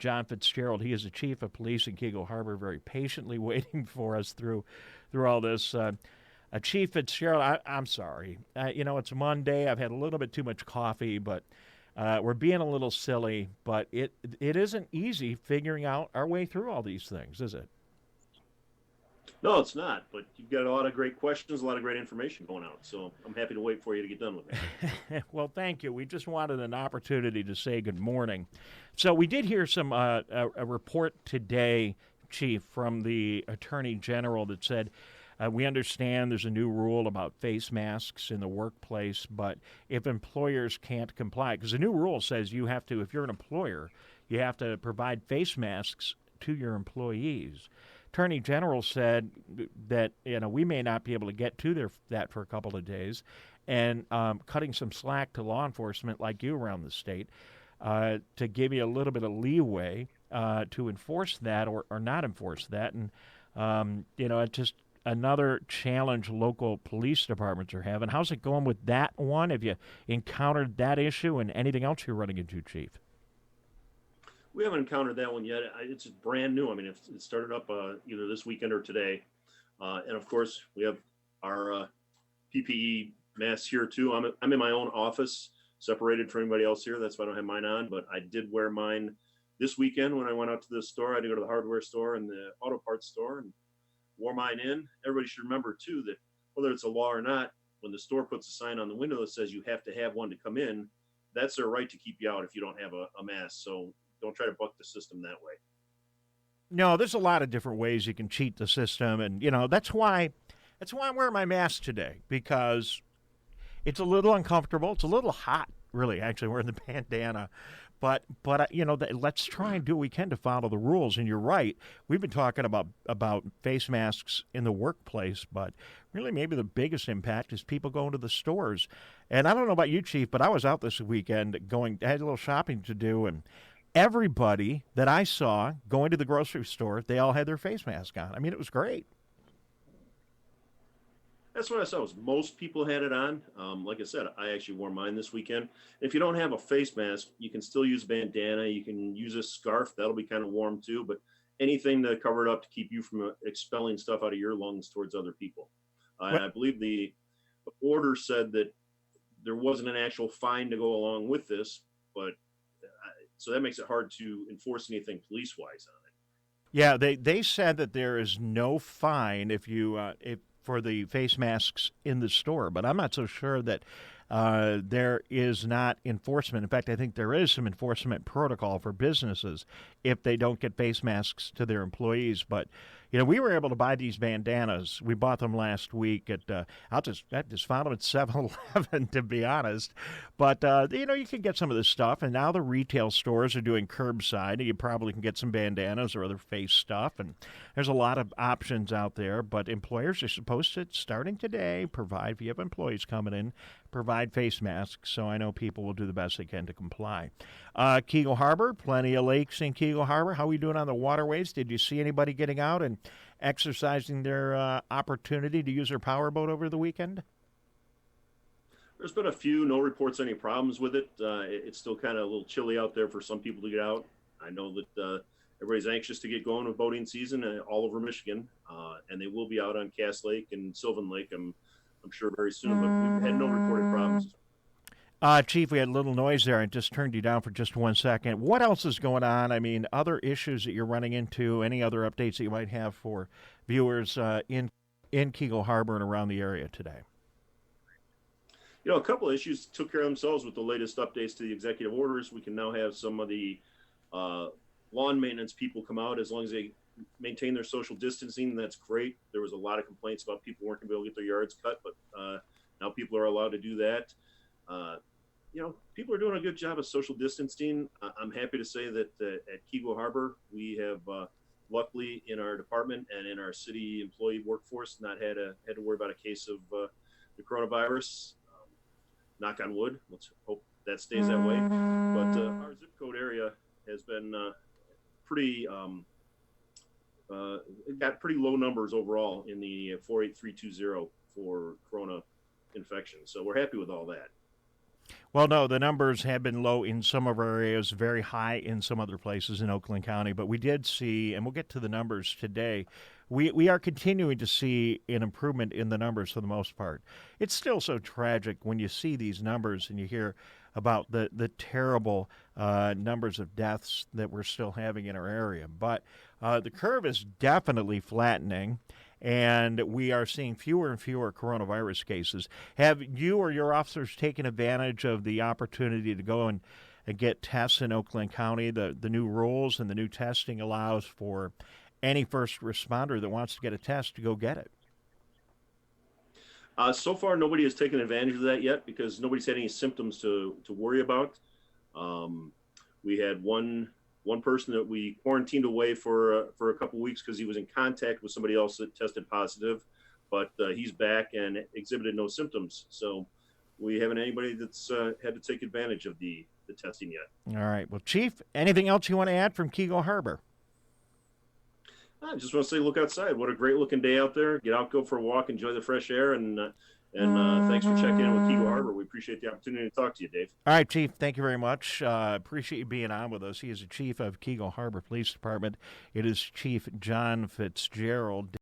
John Fitzgerald. He is the chief of police in Keego Harbor, very patiently waiting for us through all this. Chief Fitzgerald, I'm sorry. It's Monday. I've had a little bit too much coffee, but we're being a little silly. But it isn't easy figuring out our way through all these things, is it? No, it's not. But you've got a lot of great questions, a lot of great information going out. So I'm happy to wait for you to get done with it. Well, thank you. We just wanted an opportunity to say good morning. So we did hear a report today, Chief, from the Attorney General that said, we understand there's a new rule about face masks in the workplace, but if employers can't comply, because the new rule says you have to, if you're an employer, you have to provide face masks to your employees. Attorney General said that we may not be able to get to that for a couple of days, and cutting some slack to law enforcement like you around the state to give you a little bit of leeway to enforce that or not enforce that. And it's just another challenge local police departments are having. How's it going with that one? Have you encountered that issue and anything else you're running into, Chief? We haven't encountered that one yet. It's brand new. I mean, it started up either this weekend or today. And of course, we have our PPE masks here too. I'm in my own office, separated from anybody else here. That's why I don't have mine on. But I did wear mine this weekend when I went out to the store. I had to go to the hardware store and the auto parts store and wore mine in. Everybody should remember too that whether it's a law or not, when the store puts a sign on the window that says you have to have one to come in, that's their right to keep you out if you don't have a mask. So don't try to buck the system that way. No, there's a lot of different ways you can cheat the system, and that's why I'm wearing my mask today, because it's a little uncomfortable. It's a little hot, really, actually, wearing the bandana. But let's try and do what we can to follow the rules. And you're right. We've been talking about face masks in the workplace, but really maybe the biggest impact is people going to the stores. And I don't know about you, Chief, but I was out this weekend I had a little shopping to do, and everybody that I saw going to the grocery store, they all had their face mask on. I mean, it was great. That's what I saw. Was most people had it on. Like I said, I actually wore mine this weekend. If you don't have a face mask, you can still use bandana. You can use a scarf. That'll be kind of warm too. But anything to cover it up to keep you from expelling stuff out of your lungs towards other people. And I believe the order said that there wasn't an actual fine to go along with this, but so that makes it hard to enforce anything police-wise on it. Yeah, they said that there is no fine if for the face masks in the store, but I'm not so sure that there is not enforcement. In fact, I think there is some enforcement protocol for businesses if they don't get face masks to their employees. But we were able to buy these bandanas. We bought them last week at I just found them at 7-Eleven, to be honest. But you can get some of this stuff, and now the retail stores are doing curbside, and you probably can get some bandanas or other face stuff. And there's a lot of options out there. But employers are supposed to, starting today, provide, if you have employees coming in, provide face masks. So I know people will do the best they can to comply. Keego Harbor, plenty of lakes in Keego Harbor. How are we doing on the waterways? Did you see anybody getting out and exercising their opportunity to use their powerboat over the weekend? There's been a few, no reports any problems with it. It's still kind of a little chilly out there for some people to get out. I know that everybody's anxious to get going with boating season all over Michigan, and they will be out on Cass Lake and Sylvan Lake, I'm sure very soon, but we've had no reported problems. Chief, we had a little noise there. I just turned you down for just 1 second. What else is going on? I mean, other issues that you're running into, any other updates that you might have for viewers in Keego Harbor and around the area today? A couple of issues took care of themselves with the latest updates to the executive orders. We can now have some of the lawn maintenance people come out as long as they maintain their social distancing. That's great. There was a lot of complaints about people weren't going to be able to get their yards cut, but now people are allowed to do that. People are doing a good job of social distancing. I'm happy to say that at Keego Harbor, we have luckily in our department and in our city employee workforce not had to worry about a case of the coronavirus. Knock on wood. Let's hope that stays that way. But our zip code area has been pretty got pretty low numbers overall in the 48320 for corona infection. So we're happy with all that. Well, no, the numbers have been low in some of our areas, very high in some other places in Oakland County. But we did see, and we'll get to the numbers today, we are continuing to see an improvement in the numbers for the most part. It's still so tragic when you see these numbers and you hear about the terrible numbers of deaths that we're still having in our area. But the curve is definitely flattening, and we are seeing fewer and fewer coronavirus cases. Have you or your officers taken advantage of the opportunity to go and get tests in Oakland County? The new rules and the new testing allows for any first responder that wants to get a test to go get it. So far, nobody has taken advantage of that yet because nobody's had any symptoms to worry about. We had one person that we quarantined away for a couple of weeks because he was in contact with somebody else that tested positive, but he's back and exhibited no symptoms. So we haven't anybody that's had to take advantage of the testing yet. All right. Well, Chief, anything else you want to add from Keego Harbor? I just want to say, look outside. What a great looking day out there. Get out, go for a walk, enjoy the fresh air, and thanks for checking in with Keego Harbor. We appreciate the opportunity to talk to you, Dave. All right, Chief, thank you very much. Appreciate you being on with us. He is the Chief of Keego Harbor Police Department. It is Chief John Fitzgerald.